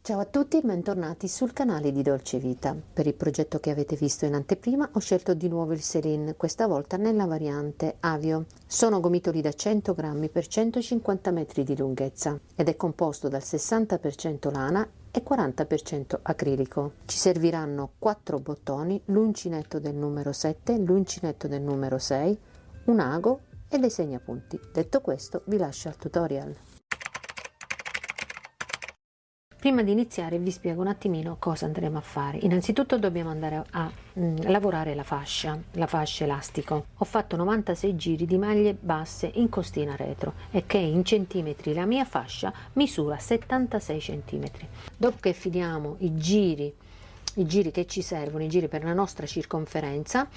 Ciao a tutti e bentornati sul canale di Dolce Vita. Per il progetto che avete visto in anteprima ho scelto di nuovo il Céline, questa volta nella variante Avio. Sono gomitoli da 100 grammi per 150 metri di lunghezza ed è composto dal 60% lana e 40% acrilico. Ci serviranno 4 bottoni, l'uncinetto del numero 7, l'uncinetto del numero 6, un ago e dei segnapunti. Detto questo, vi lascio al tutorial. Prima di iniziare vi spiego un attimino cosa andremo a fare. Innanzitutto dobbiamo andare a lavorare la fascia elastico. Ho fatto 96 giri di maglie basse in costina retro e che in centimetri la mia fascia misura 76 centimetri. Dopo che finiamo i giri che ci servono, i giri per la nostra circonferenza,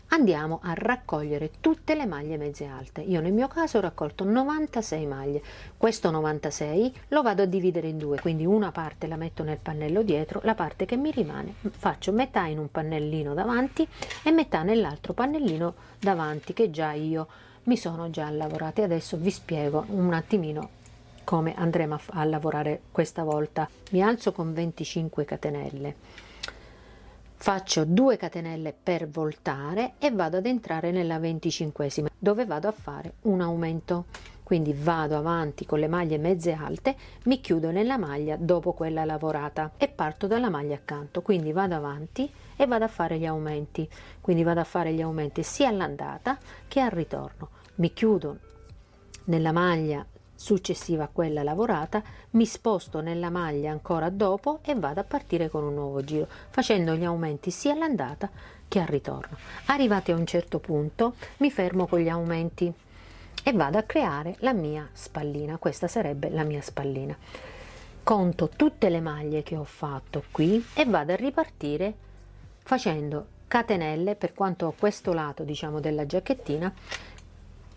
andiamo a raccogliere tutte le maglie mezze alte. Io nel mio caso ho raccolto 96 maglie. Questo 96 lo vado a dividere in due, quindi una parte la metto nel pannello dietro, la parte che mi rimane faccio metà in un pannellino davanti e metà nell'altro pannellino davanti che già io mi sono già lavorate. Adesso vi spiego un attimino come andremo a lavorare questa volta. Mi alzo con 25 catenelle. Faccio 2 catenelle per voltare e vado ad entrare nella 25esima dove vado a fare un aumento, quindi vado avanti con le maglie mezze alte, mi chiudo nella maglia dopo quella lavorata e parto dalla maglia accanto, quindi vado avanti e vado a fare gli aumenti, quindi vado a fare gli aumenti sia all'andata che al ritorno. Mi chiudo nella maglia successiva a quella lavorata, mi sposto nella maglia ancora dopo e vado a partire con un nuovo giro facendo gli aumenti sia all'andata che al ritorno. Arrivati a un certo punto mi fermo con gli aumenti e vado a creare la mia spallina. Questa sarebbe la mia spallina. Conto tutte le maglie che ho fatto qui e vado a ripartire facendo catenelle per quanto ho questo lato, diciamo, della giacchettina,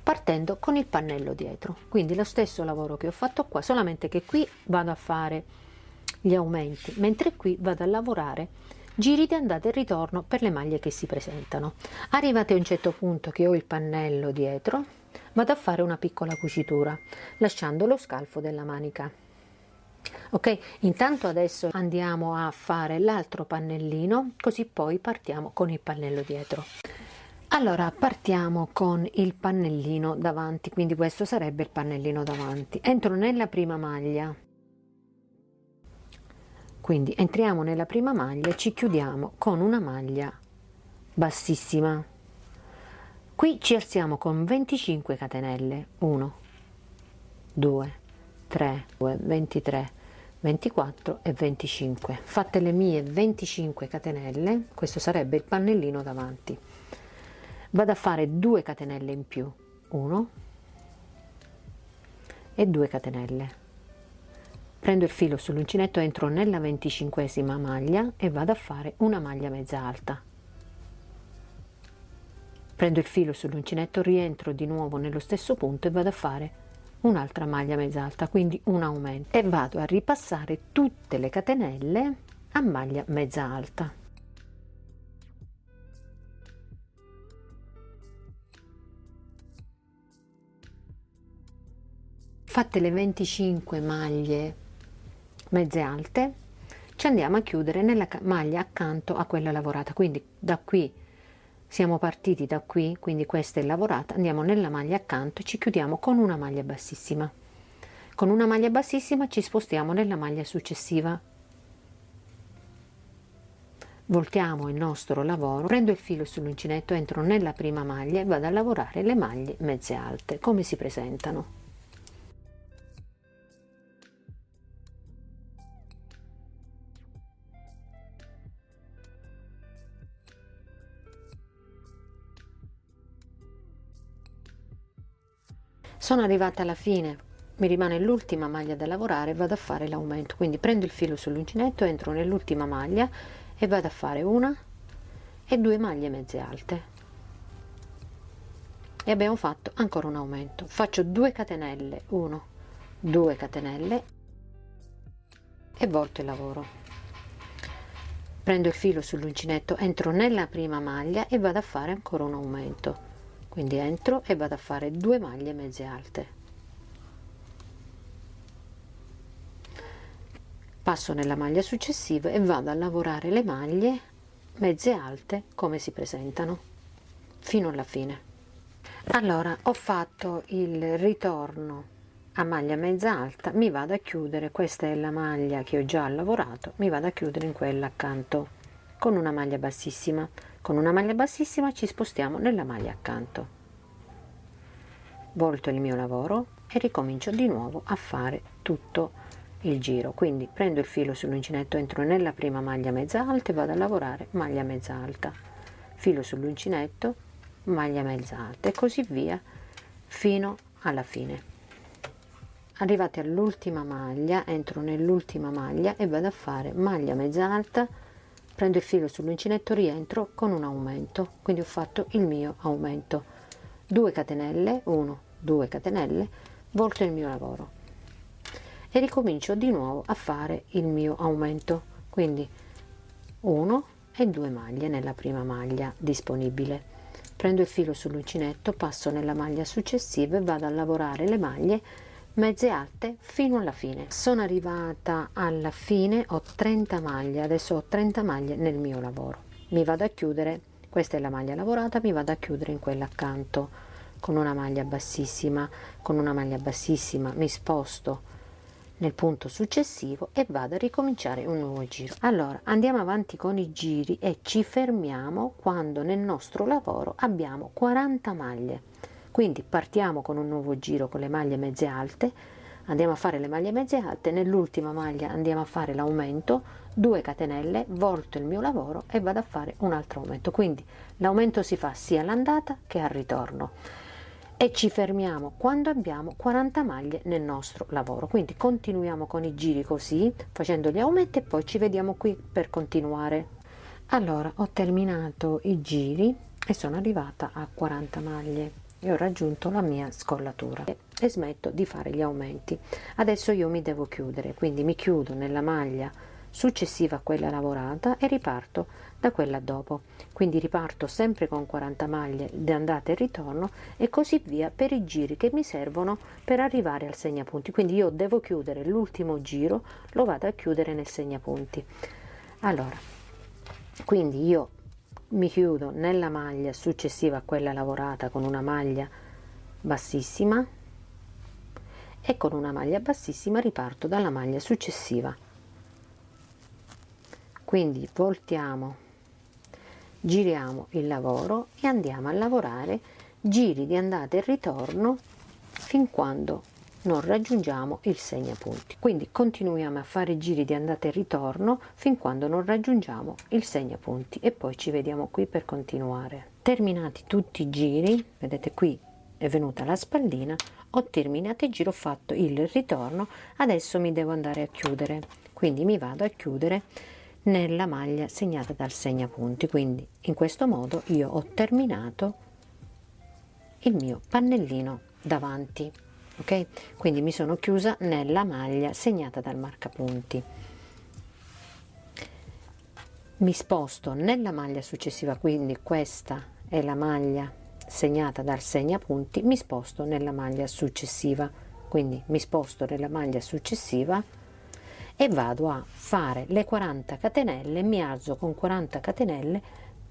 partendo con il pannello dietro, quindi lo stesso lavoro che ho fatto qua, solamente che qui vado a fare gli aumenti, mentre qui vado a lavorare giri di andata e ritorno per le maglie che si presentano. Arrivate a un certo punto che ho il pannello dietro, vado a fare una piccola cucitura lasciando lo scalfo della manica. Ok, intanto adesso andiamo a fare l'altro pannellino, così poi partiamo con il pannello dietro. Allora partiamo con il pannellino davanti, quindi questo sarebbe il pannellino davanti. Entro nella prima maglia, quindi entriamo nella prima maglia e ci chiudiamo con una maglia bassissima. Qui ci alziamo con 25 catenelle, 1 2 3 23 24 e 25. Fatte le mie 25 catenelle, questo sarebbe il pannellino davanti. Vado a fare 2 catenelle in più, 1 e 2 catenelle, prendo il filo sull'uncinetto, entro nella 25esima maglia e vado a fare una maglia mezza alta, prendo il filo sull'uncinetto, rientro di nuovo nello stesso punto e vado a fare un'altra maglia mezza alta, quindi un aumento, e vado a ripassare tutte le catenelle a maglia mezza alta. Fatte le 25 maglie mezze alte, ci andiamo a chiudere nella maglia accanto a quella lavorata, quindi da qui siamo partiti da qui, quindi questa è lavorata, andiamo nella maglia accanto e ci chiudiamo con una maglia bassissima. Con una maglia bassissima ci spostiamo nella maglia successiva, voltiamo il nostro lavoro, prendo il filo sull'uncinetto, entro nella prima maglia e vado a lavorare le maglie mezze alte come si presentano. Sono arrivata alla fine, mi rimane l'ultima maglia da lavorare, vado a fare l'aumento, quindi prendo il filo sull'uncinetto, entro nell'ultima maglia e vado a fare una e 2 maglie mezze alte e abbiamo fatto ancora un aumento. Faccio 2 catenelle, 1 2 catenelle e volto il lavoro, prendo il filo sull'uncinetto, entro nella prima maglia e vado a fare ancora un aumento, quindi entro e vado a fare 2 maglie mezze alte, passo nella maglia successiva e vado a lavorare le maglie mezze alte come si presentano fino alla fine. Allora ho fatto il ritorno a maglia mezza alta, mi vado a chiudere, questa è la maglia che ho già lavorato, mi vado a chiudere in quella accanto con una maglia bassissima. Con una maglia bassissima ci spostiamo nella maglia accanto, volto il mio lavoro e ricomincio di nuovo a fare tutto il giro. Quindi prendo il filo sull'uncinetto, entro nella prima maglia mezza alta e vado a lavorare maglia mezza alta, filo sull'uncinetto, maglia mezza alta e così via fino alla fine. Arrivati all'ultima maglia, entro nell'ultima maglia e vado a fare maglia mezza alta, prendo il filo sull'uncinetto, rientro con un aumento, quindi ho fatto il mio aumento, 2 catenelle, 1 2 catenelle, volto il mio lavoro e ricomincio di nuovo a fare il mio aumento, quindi 1 e 2 maglie nella prima maglia disponibile. Prendo il filo sull'uncinetto, passo nella maglia successiva e vado a lavorare le maglie mezze alte fino alla fine. Sono arrivata alla fine, ho 30 maglie, adesso ho 30 maglie nel mio lavoro. Mi vado a chiudere, questa è la maglia lavorata, mi vado a chiudere in quella accanto con una maglia bassissima. Con una maglia bassissima mi sposto nel punto successivo e vado a ricominciare un nuovo giro. Allora andiamo avanti con i giri e ci fermiamo quando nel nostro lavoro abbiamo 40 maglie. Quindi partiamo con un nuovo giro con le maglie mezze alte, andiamo a fare le maglie mezze alte, nell'ultima maglia andiamo a fare l'aumento, 2 catenelle, volto il mio lavoro e vado a fare un altro aumento. Quindi l'aumento si fa sia all'andata che al ritorno e ci fermiamo quando abbiamo 40 maglie nel nostro lavoro. Quindi continuiamo con i giri così, facendo gli aumenti e poi ci vediamo qui per continuare. Allora ho terminato i giri e sono arrivata a 40 maglie e ho raggiunto la mia scollatura e smetto di fare gli aumenti. Adesso io mi devo chiudere, quindi mi chiudo nella maglia successiva a quella lavorata e riparto da quella dopo. Quindi riparto sempre con 40 maglie di andata e ritorno e così via per i giri che mi servono per arrivare al segnapunti. Quindi io devo chiudere l'ultimo giro, lo vado a chiudere nel segnapunti. Allora, quindi io mi chiudo nella maglia successiva a quella lavorata con una maglia bassissima e con una maglia bassissima riparto dalla maglia successiva. Quindi voltiamo, giriamo il lavoro e andiamo a lavorare giri di andata e ritorno fin quando non raggiungiamo il segnapunti. Quindi continuiamo a fare giri di andata e ritorno fin quando non raggiungiamo il segnapunti e poi ci vediamo qui per continuare. Terminati tutti i giri, vedete qui è venuta la spallina, ho terminato il giro, ho fatto il ritorno, adesso mi devo andare a chiudere, quindi mi vado a chiudere nella maglia segnata dal segnapunti. Quindi in questo modo io ho terminato il mio pannellino davanti. Ok, quindi mi sono chiusa nella maglia segnata dal marcapunti, mi sposto nella maglia successiva, quindi questa è la maglia segnata dal segnapunti, mi sposto nella maglia successiva, quindi mi sposto nella maglia successiva e vado a fare le 40 catenelle, mi alzo con 40 catenelle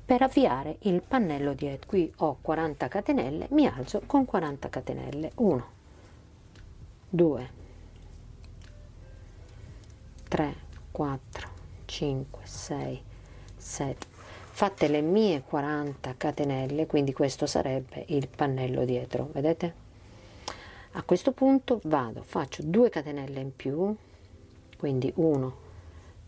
per avviare il pannello dietro. Qui ho 40 catenelle, mi alzo con 40 catenelle, 1 2 3 4 5 6 7. Fatte le mie 40 catenelle, quindi questo sarebbe il pannello dietro, vedete? A questo punto vado, faccio 2 catenelle in più, quindi 1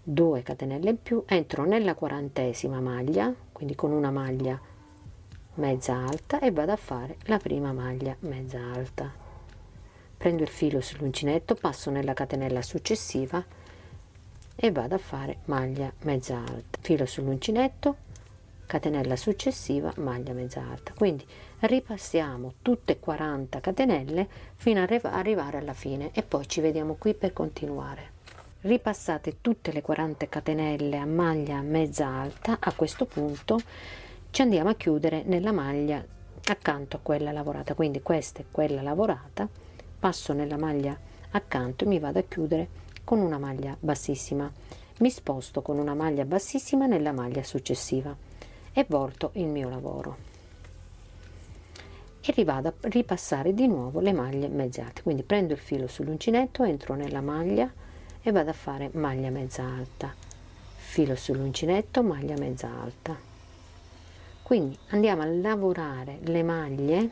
2 catenelle in più, entro nella 40esima maglia, quindi con una maglia mezza alta, e vado a fare la prima maglia mezza alta. Prendo il filo sull'uncinetto, passo nella catenella successiva e vado a fare maglia mezza alta, filo sull'uncinetto, catenella successiva, maglia mezza alta. Quindi ripassiamo tutte 40 catenelle fino ad arrivare alla fine e poi ci vediamo qui per continuare. Ripassate tutte le 40 catenelle a maglia mezza alta, a questo punto ci andiamo a chiudere nella maglia accanto a quella lavorata, quindi questa è quella lavorata, passo nella maglia accanto e mi vado a chiudere con una maglia bassissima, mi sposto con una maglia bassissima nella maglia successiva e volto il mio lavoro e rivado a ripassare di nuovo le maglie mezze alte. Quindi prendo il filo sull'uncinetto, entro nella maglia e vado a fare maglia mezza alta, filo sull'uncinetto, maglia mezza alta. Quindi andiamo a lavorare le maglie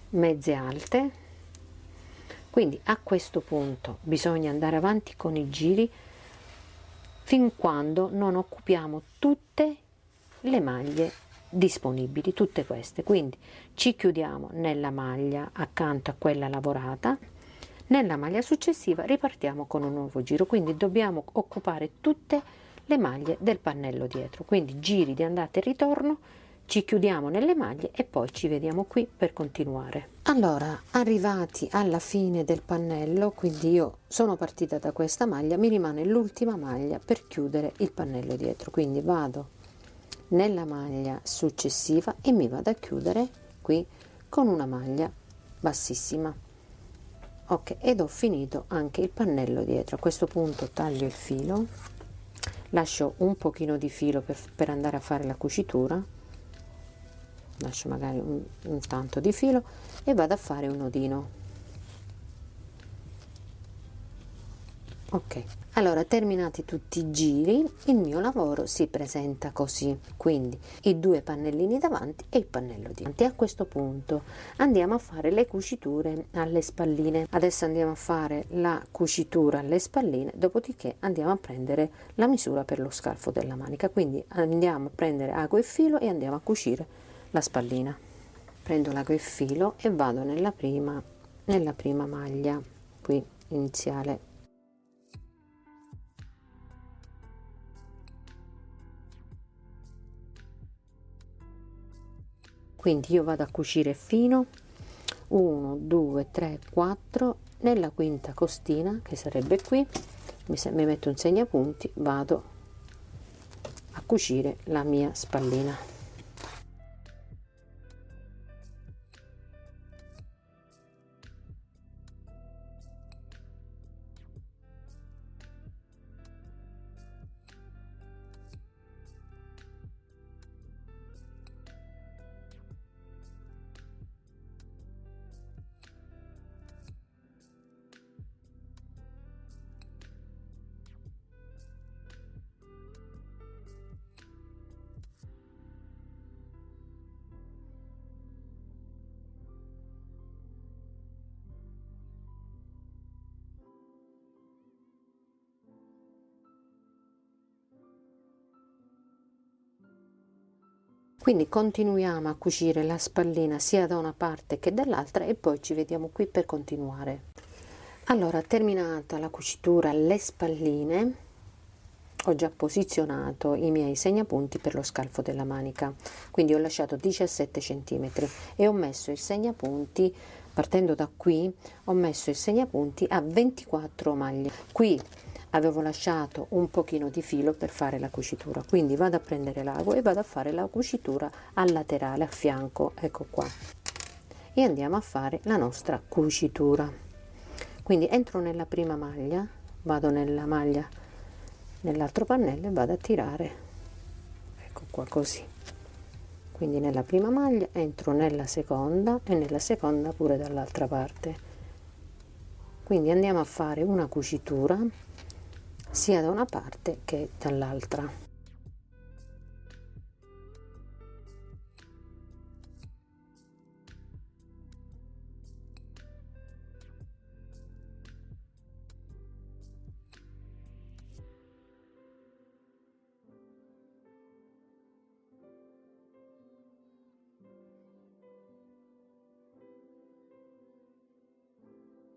mezze alte. Quindi a questo punto bisogna andare avanti con i giri fin quando non occupiamo tutte le maglie disponibili, tutte queste. Quindi ci chiudiamo nella maglia accanto a quella lavorata, nella maglia successiva ripartiamo con un nuovo giro, quindi dobbiamo occupare tutte le maglie del pannello dietro. Quindi giri di andata e ritorno, ci chiudiamo nelle maglie e poi ci vediamo qui per continuare. Allora, arrivati alla fine del pannello, quindi io sono partita da questa maglia, mi rimane l'ultima maglia per chiudere il pannello dietro, quindi vado nella maglia successiva e mi vado a chiudere qui con una maglia bassissima. Ok, ed ho finito anche il pannello dietro. A questo punto taglio il filo, lascio un pochino di filo per andare a fare la cucitura, lascio magari un tanto di filo e vado a fare un nodino. Ok, allora terminati tutti i giri, il mio lavoro si presenta così, quindi i due pannellini davanti e il pannello dietro. A questo punto andiamo a fare le cuciture alle spalline. Adesso andiamo a fare la cucitura alle spalline, dopodiché andiamo a prendere la misura per lo scalfo della manica. Quindi andiamo a prendere ago e filo e andiamo a cucire la spallina. Prendo l'ago e filo e vado nella prima maglia qui iniziale. Quindi io vado a cucire fino 1 2 3 4 nella quinta costina, che sarebbe qui, mi metto un segnapunti, vado a cucire la mia spallina. Quindi continuiamo a cucire la spallina sia da una parte che dall'altra e poi ci vediamo qui per continuare. Allora, terminata la cucitura alle spalline, ho già posizionato i miei segnapunti per lo scalfo della manica, quindi ho lasciato 17 cm e ho messo il segnapunti, partendo da qui, ho messo il segnapunti a 24 maglie. Qui avevo lasciato un pochino di filo per fare la cucitura, quindi vado a prendere l'ago e vado a fare la cucitura al laterale, a fianco, ecco qua, e andiamo a fare la nostra cucitura. Quindi entro nella prima maglia, vado nella maglia nell'altro pannello e vado a tirare, ecco qua, così. Quindi nella prima maglia entro nella seconda e nella seconda pure dall'altra parte. Quindi andiamo a fare una cucitura sia da una parte che dall'altra.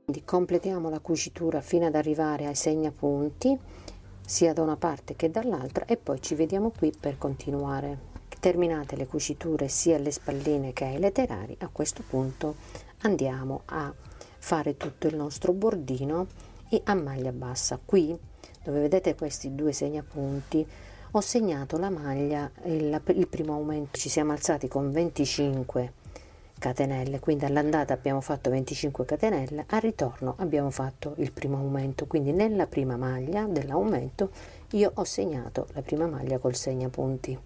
Quindi completiamo la cucitura fino ad arrivare ai segnapunti sia da una parte che dall'altra e poi ci vediamo qui per continuare. Terminate le cuciture sia alle spalline che ai laterali, a questo punto andiamo a fare tutto il nostro bordino e a maglia bassa. Qui dove vedete questi due segnapunti ho segnato la maglia, il primo aumento, ci siamo alzati con 25 catenelle, quindi all'andata abbiamo fatto 25 catenelle, al ritorno abbiamo fatto il primo aumento, quindi nella prima maglia dell'aumento io ho segnato la prima maglia col segnapunti,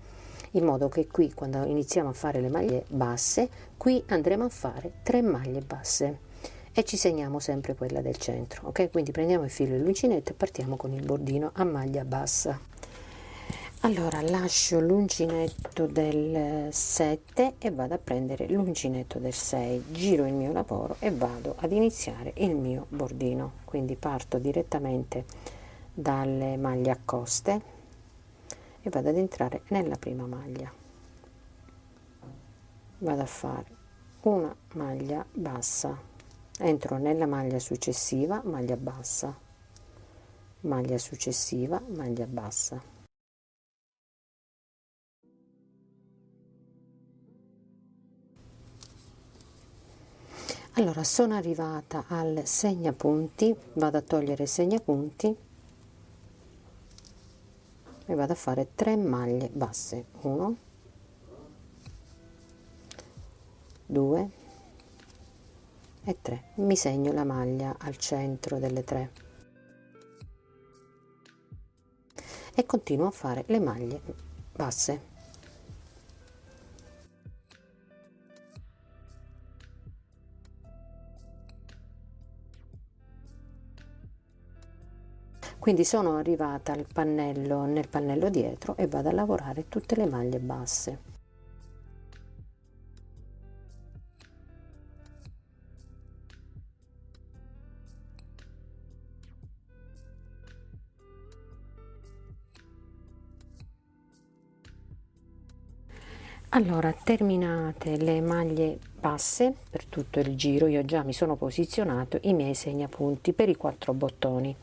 in modo che qui quando iniziamo a fare le maglie basse, qui andremo a fare 3 maglie basse e ci segniamo sempre quella del centro, ok? Quindi prendiamo il filo e l'uncinetto e partiamo con il bordino a maglia bassa. Allora lascio l'uncinetto del 7 e vado a prendere l'uncinetto del 6, giro il mio lavoro e vado ad iniziare il mio bordino, quindi parto direttamente dalle maglie a coste e vado ad entrare nella prima maglia, vado a fare una maglia bassa, entro nella maglia successiva, maglia bassa, maglia successiva, maglia bassa. Allora sono arrivata al segnapunti, vado a togliere il segnapunti e vado a fare 3 maglie basse, 1 2 e 3, mi segno la maglia al centro delle 3 e continuo a fare le maglie basse. Quindi sono arrivata al pannello, nel pannello dietro, e vado a lavorare tutte le maglie basse. Allora, terminate le maglie basse per tutto il giro, io già mi sono posizionato i miei segnapunti per i 4 bottoni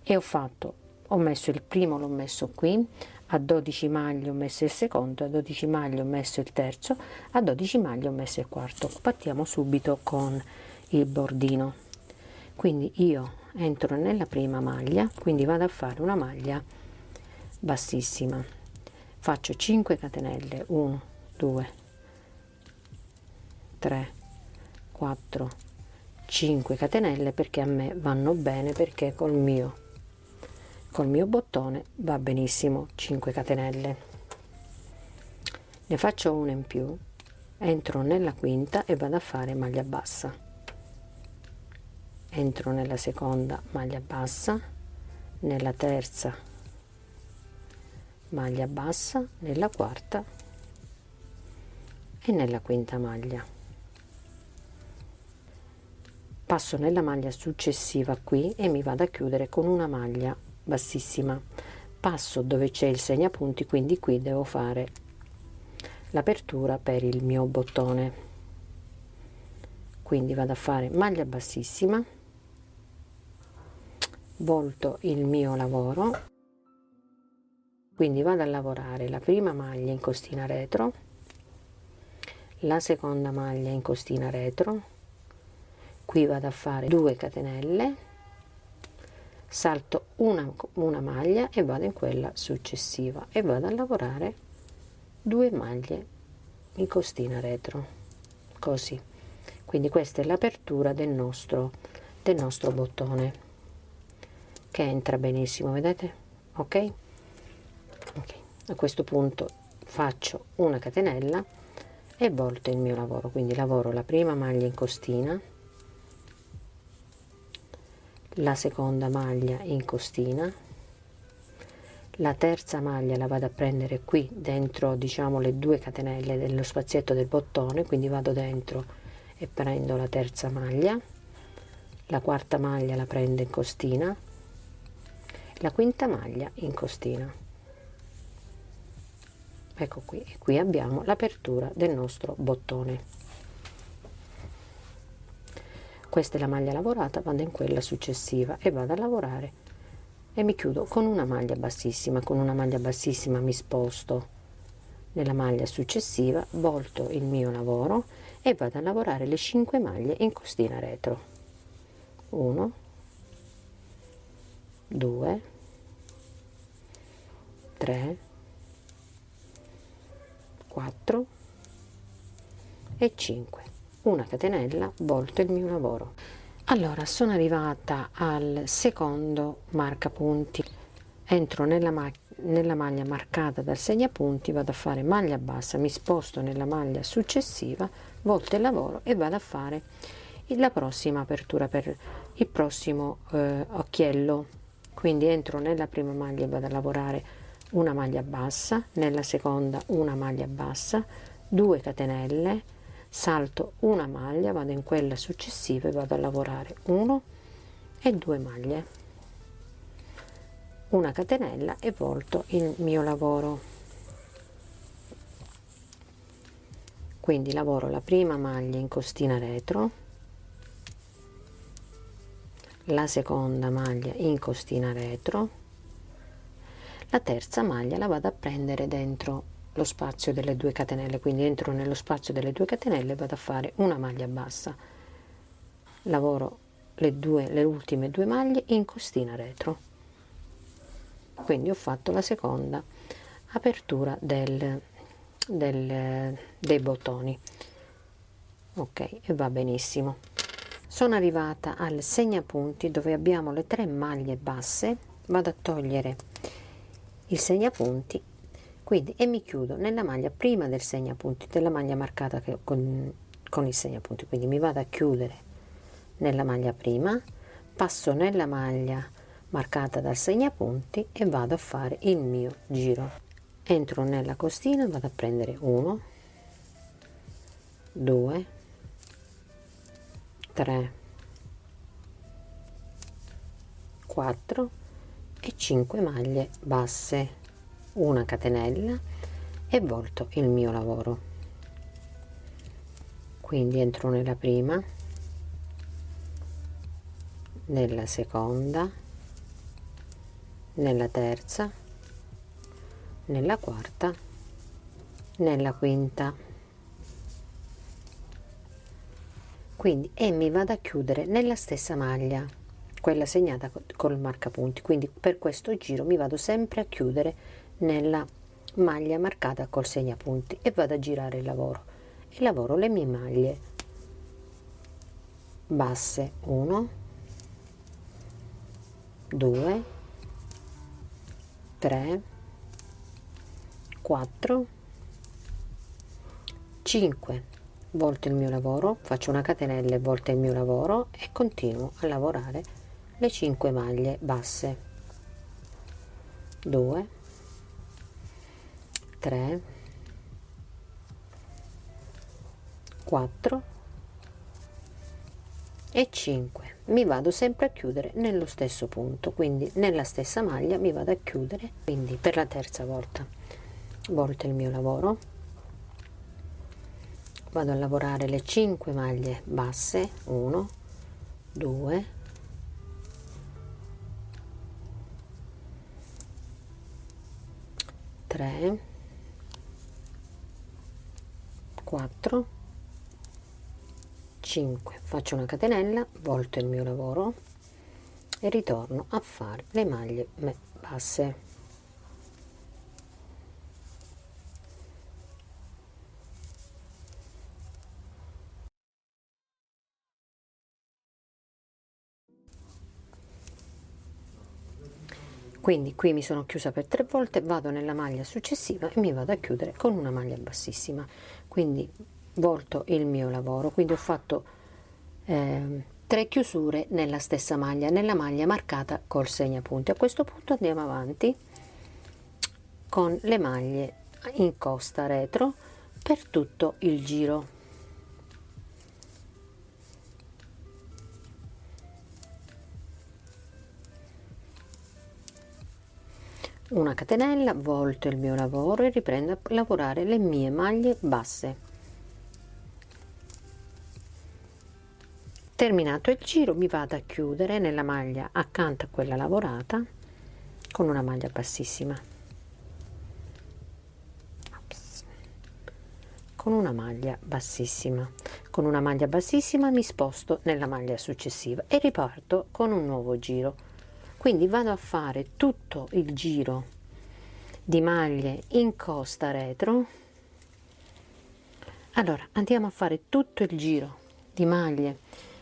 e ho messo il primo, l'ho messo qui, a 12 maglie ho messo il secondo, a 12 maglie ho messo il terzo, a 12 maglie ho messo il quarto. Partiamo subito con il bordino, quindi io entro nella prima maglia, quindi vado a fare una maglia bassissima, faccio 5 catenelle, 1 2 3 4 5 catenelle, perché a me vanno bene, perché col mio bottone va benissimo 5 catenelle. Ne faccio una in più, entro nella quinta e vado a fare maglia bassa, entro nella seconda maglia bassa, nella terza maglia bassa, nella quarta e nella quinta maglia. Passo nella maglia successiva qui e mi vado a chiudere con una maglia bassissima, passo dove c'è il segnapunti, quindi qui devo fare l'apertura per il mio bottone, quindi vado a fare maglia bassissima, volto il mio lavoro, quindi vado a lavorare la prima maglia in costina retro, la seconda maglia in costina retro, qui vado a fare 2 catenelle, salto una maglia e vado in quella successiva e vado a lavorare 2 maglie in costina retro, così. Quindi questa è l'apertura del nostro bottone, che entra benissimo, vedete? Ok? Ok, a questo punto faccio una catenella e volto il mio lavoro, quindi lavoro la prima maglia in costina, la seconda maglia in costina, la terza maglia la vado a prendere qui dentro, diciamo, le 2 catenelle dello spazietto del bottone, quindi vado dentro e prendo la terza maglia, la quarta maglia la prendo in costina, la quinta maglia in costina. Ecco qui, e qui abbiamo l'apertura del nostro bottone. Questa è la maglia lavorata, vado in quella successiva e vado a lavorare e mi chiudo con una maglia bassissima. Con una maglia bassissima mi sposto nella maglia successiva, volto il mio lavoro e vado a lavorare le 5 maglie in costina retro. 1 2 3 4 e 5. una catenella, volto il mio lavoro. Allora sono arrivata al secondo marcapunti, entro nella maglia marcata dal segnapunti, vado a fare maglia bassa, mi sposto nella maglia successiva, volto il lavoro e vado a fare la prossima apertura per il prossimo occhiello. Quindi entro nella prima maglia e vado a lavorare una maglia bassa, nella seconda una maglia bassa, 2 catenelle, salto una maglia, vado in quella successiva e vado a lavorare 1 e 2 maglie, una catenella e volto il mio lavoro. Quindi lavoro la prima maglia in costina retro, la seconda maglia in costina retro, la terza maglia la vado a prendere dentro lo spazio delle 2 catenelle, quindi entro nello spazio delle 2 catenelle e vado a fare una maglia bassa, lavoro le ultime 2 maglie in costina retro. Quindi ho fatto la seconda apertura dei bottoni. Ok, e va benissimo. Sono arrivata al segnapunti dove abbiamo le 3 maglie basse, vado a togliere il segnapunti, quindi, e mi chiudo nella maglia prima del segnapunti, della maglia marcata con il segnapunti, quindi mi vado a chiudere nella maglia prima, passo nella maglia marcata dal segnapunti e vado a fare il mio giro. Entro nella costina, vado a prendere 1, 2, 3, 4 e 5 maglie basse, una catenella e volto il mio lavoro. Quindi entro nella prima, nella seconda, nella terza, nella quarta, nella quinta, quindi e mi vado a chiudere nella stessa maglia, quella segnata col marcapunti. Quindi per questo giro mi vado sempre a chiudere nella maglia marcata col segnapunti e vado a girare il lavoro e lavoro le mie maglie basse, 1, 2, 3, 4, 5, volto il mio lavoro, faccio una catenella e volto il mio lavoro e continuo a lavorare le 5 maglie basse, 2, 3, 4 e 5. Mi vado sempre a chiudere nello stesso punto, quindi nella stessa maglia mi vado a chiudere. Quindi per la terza volta volto il mio lavoro, vado a lavorare le 5 maglie basse, 1, 2, 3, 4, 5, faccio una catenella, volto il mio lavoro e ritorno a fare le maglie basse. Quindi qui mi sono chiusa per 3 volte, vado nella maglia successiva e mi vado a chiudere con una maglia bassissima, quindi volto il mio lavoro. Quindi ho fatto 3 chiusure nella stessa maglia, nella maglia marcata col segnapunti. A questo punto andiamo avanti con le maglie in costa retro per tutto il giro. Una catenella, volto il mio lavoro e riprendo a lavorare le mie maglie basse. Terminato il giro mi vado a chiudere nella maglia accanto a quella lavorata con una maglia bassissima. Con una maglia bassissima. Con una maglia bassissima mi sposto nella maglia successiva e riparto con un nuovo giro. Quindi vado a fare tutto il giro di maglie in costa retro Allora andiamo a fare tutto il giro di maglie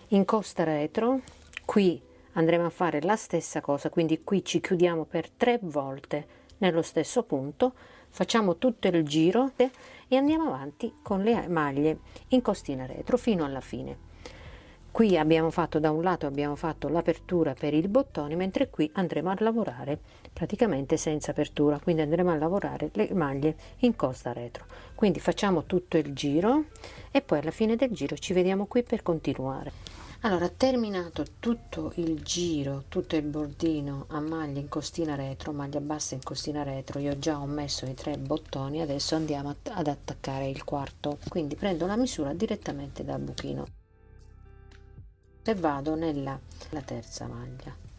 in costa retro. Qui andremo a fare la stessa cosa, quindi qui ci chiudiamo per 3 volte nello stesso punto, facciamo tutto il giro e andiamo avanti con le maglie in costina retro fino alla fine. Qui abbiamo fatto, da un lato abbiamo fatto l'apertura per il bottone, mentre qui andremo a lavorare praticamente senza apertura, quindi andremo a lavorare le maglie in costa retro. Quindi facciamo tutto il giro e poi alla fine del giro ci vediamo qui per continuare. Allora, terminato tutto il giro, tutto il bordino a maglia in costina retro, maglia bassa in costina retro, io già ho messo i 3 bottoni, adesso andiamo ad attaccare il quarto. Quindi prendo la misura direttamente dal buchino e vado nella terza maglia.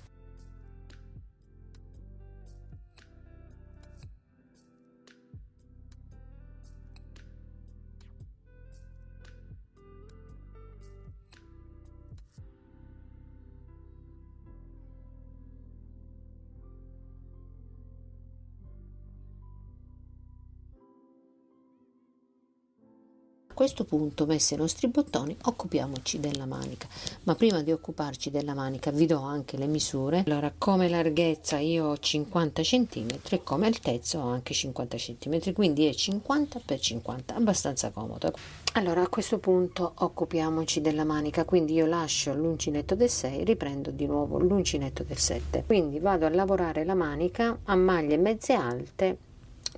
A questo punto, messi i nostri bottoni, occupiamoci della manica, ma prima di occuparci della manica vi do anche le misure. Allora, come larghezza io ho 50 cm e come altezza ho anche 50 cm, quindi è 50 x 50, abbastanza comodo. Allora, a questo punto occupiamoci della manica, quindi io lascio l'uncinetto del 6, riprendo di nuovo l'uncinetto del 7, quindi vado a lavorare la manica a maglie mezze alte,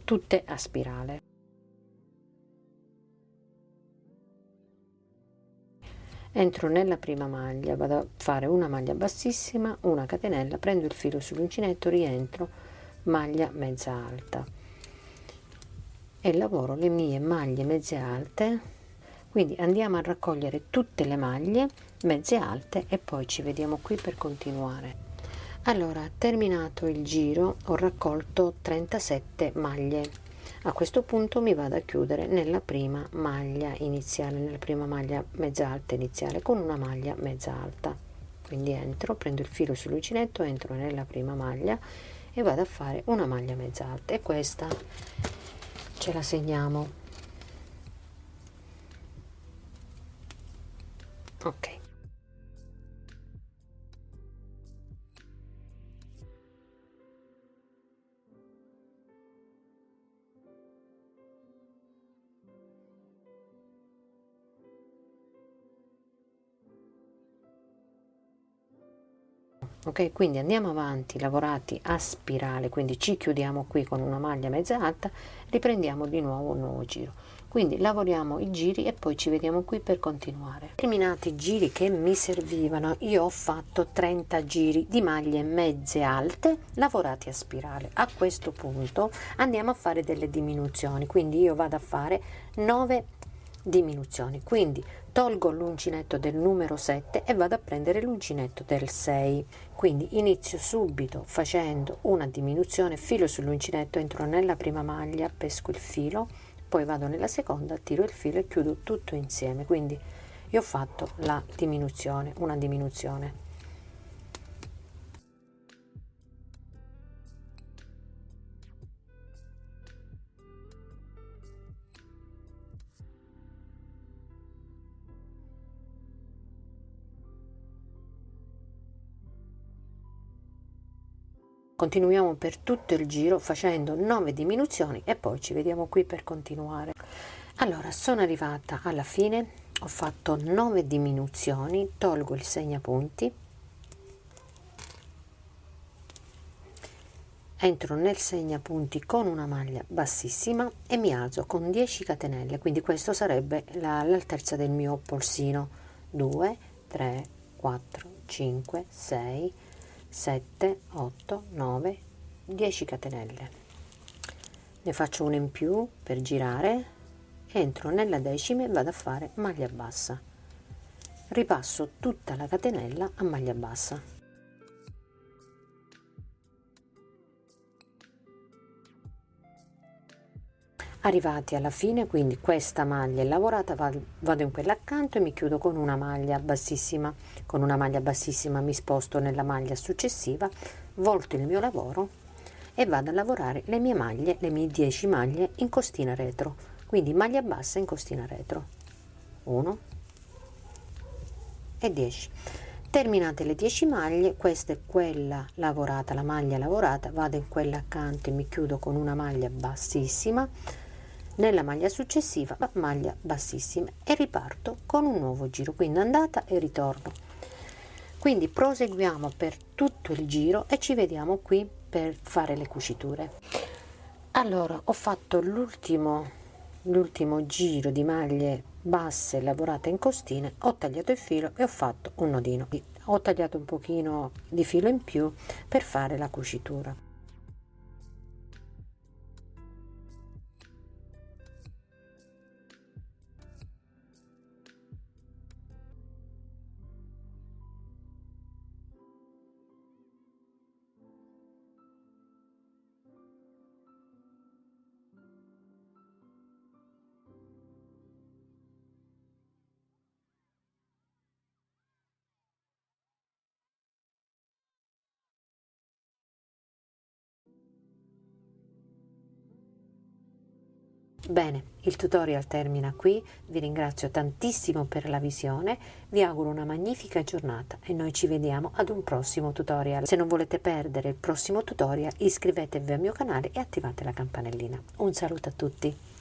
tutte a spirale. Entro nella prima maglia, vado a fare una maglia bassissima, una catenella, prendo il filo sull'uncinetto, rientro, maglia mezza alta e lavoro le mie maglie mezze alte. Quindi andiamo a raccogliere tutte le maglie mezze alte e poi ci vediamo qui per continuare. Allora, terminato il giro, ho raccolto 37 maglie. A questo punto mi vado a chiudere nella prima maglia iniziale, nella prima maglia mezza alta iniziale con una maglia mezza alta. Quindi entro, prendo il filo sull'uncinetto, entro nella prima maglia e vado a fare una maglia mezza alta, e questa ce la segniamo. Ok. Ok, quindi andiamo avanti, lavorati a spirale, quindi ci chiudiamo qui con una maglia mezza alta, riprendiamo di nuovo un nuovo giro. Quindi lavoriamo i giri e poi ci vediamo qui per continuare. Terminati i giri che mi servivano, io ho fatto 30 giri di maglie mezze alte lavorati a spirale. A questo punto andiamo a fare delle diminuzioni, quindi io vado a fare 9 diminuzioni, quindi tolgo l'uncinetto del numero 7 e vado a prendere l'uncinetto del 6, quindi inizio subito facendo una diminuzione, filo sull'uncinetto, entro nella prima maglia, pesco il filo, poi vado nella seconda, tiro il filo e chiudo tutto insieme. Quindi io ho fatto la diminuzione, una diminuzione. Continuiamo per tutto il giro facendo 9 diminuzioni e poi ci vediamo qui per continuare. Allora, sono arrivata alla fine, ho fatto 9 diminuzioni, tolgo il segnapunti, entro nel segnapunti con una maglia bassissima e mi alzo con 10 catenelle, quindi questo sarebbe l'altezza del mio polsino. 2, 3, 4, 5, 6, 7, 8, 9, 10 catenelle. Ne faccio una in più per girare, entro nella decima e vado a fare maglia bassa. Ripasso tutta la catenella a maglia bassa. Arrivati alla fine, quindi questa maglia è lavorata, vado in quella accanto e mi chiudo con una maglia bassissima. Con una maglia bassissima mi sposto nella maglia successiva, volto il mio lavoro e vado a lavorare le mie maglie, le mie 10 maglie in costina retro. quindi maglia bassa, incostina retro, 1 e 10. Terminate le 10 maglie, questa è quella lavorata, la maglia lavorata, vado in quella accanto e mi chiudo con una maglia bassissima, nella maglia successiva maglia bassissima e riparto con un nuovo giro, quindi andata e ritorno. Quindi proseguiamo per tutto il giro e ci vediamo qui per fare le cuciture. Allora, ho fatto l'ultimo giro di maglie basse lavorate in costine, ho tagliato il filo e ho fatto un nodino, ho tagliato un pochino di filo in più per fare la cucitura. Bene, il tutorial termina qui, vi ringrazio tantissimo per la visione, vi auguro una magnifica giornata e noi ci vediamo ad un prossimo tutorial. Se non volete perdere il prossimo tutorial iscrivetevi al mio canale e attivate la campanellina. Un saluto a tutti!